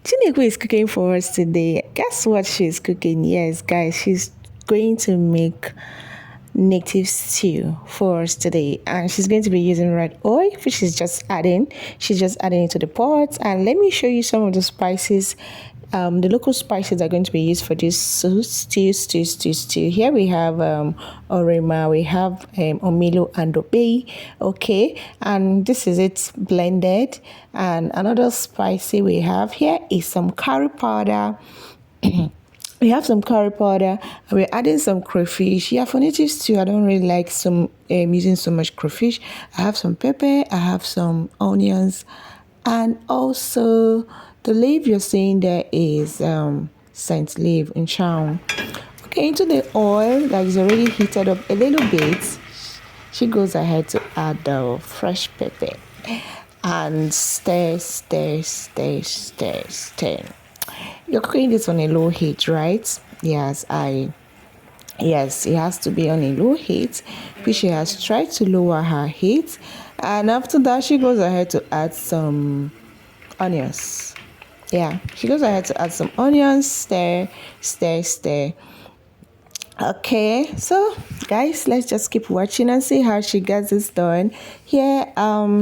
Chinekwe is cooking for us today. Guess what she's cooking? Yes, guys, she's going to make native stew for us today, and she's going to be using red oil, which she's just adding it to the pot. And let me show you some of the spices. The local spices are going to be used for this stew. Here we have orima, we have omilo and obey. Okay, and this is it blended. And another spicy we have here is some curry powder. We have some curry powder, and we're adding some crayfish. Yeah, for native stew, I don't really like using so much crayfish. I have some pepper, I have some onions, and also the leaf you're seeing there is scent leaf in chow. Okay, into the oil that is already heated up a little bit, she goes ahead to add the fresh pepper and stir. You're cooking this on a low heat, right? Yes, it has to be on a low heat, which she has tried to lower her heat. And after that, she goes ahead to add some onions. Yeah, she goes ahead to add some onions, stir. Okay, so guys, let's just keep watching and see how she gets this done. Here,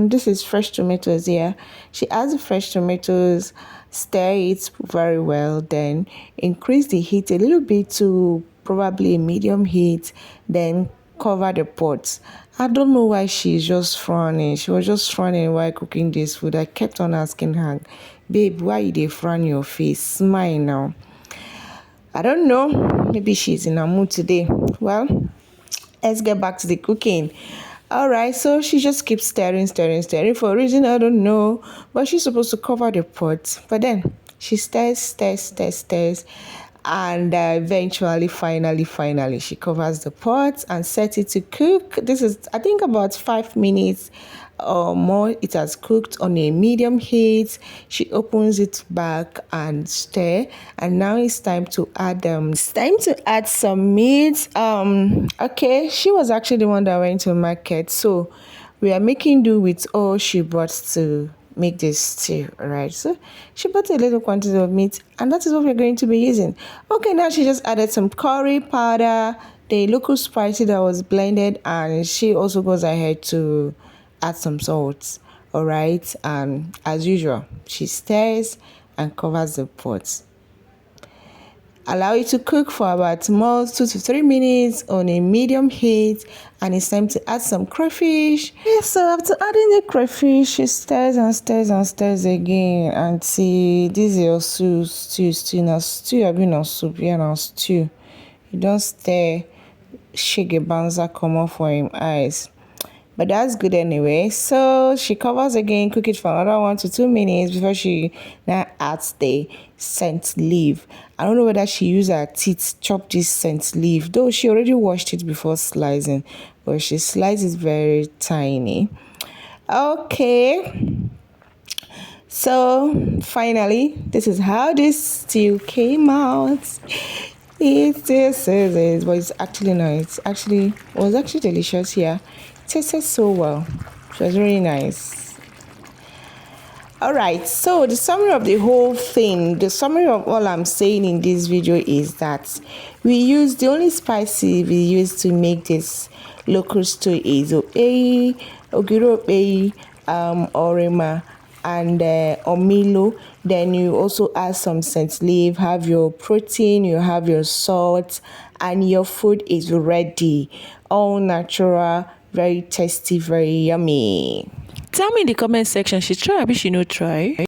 this is fresh tomatoes here. She adds the fresh tomatoes, stir it very well, then increase the heat a little bit to probably a medium heat, then cover the pot. I don't know why she's just frowning. She was just frowning while cooking this food. I kept on asking her, babe, why you dey frown your face? Smile now. I don't know. Maybe she's in a mood today. Well, let's get back to the cooking. All right, so she just keeps stirring for a reason I don't know, but she's supposed to cover the pot. But then she stirs, and eventually, finally, she covers the pot and sets it to cook. This is, I think, about 5 minutes or more. It has cooked on a medium heat. She opens it back and stir, and now it's time to add some meat. Okay, she was actually the one that went to market, so we are making do with all she brought to make this stew. All right, so she bought a little quantity of meat, and that is what we're going to be using. Okay, now she just added some curry powder, the local spicy that was blended, and she also goes ahead to add some salt. All right, and as usual, she stirs and covers the pot. Allow it to cook for about 2 to 3 minutes on a medium heat, and it's time to add some crayfish. Yeah, so after adding the crayfish, she stirs again until this is your stew. Now stew, I've been on soup, yeah, now stew. You don't stir, shake a banza come off for him eyes. But that's good anyway. So she covers again, cook it for another 1 to 2 minutes before she now adds the scent leaf. I don't know whether she used her teeth chop this scent leaf, though she already washed it before slicing, but she slices very tiny. Okay, so finally, this is how this stew came out. It is, but it's actually nice. It was actually delicious here. It tasted so well. It was really nice. All right, so the summary of the whole thing, the summary of all I'm saying in this video is that the only spicy we use to make this local stew is ogiri, orima, and omilo. Then you also add some scent leaf, have your protein, you have your salt, and your food is ready. All natural, very tasty, very yummy. Tell me in the comment section, she try or she no try?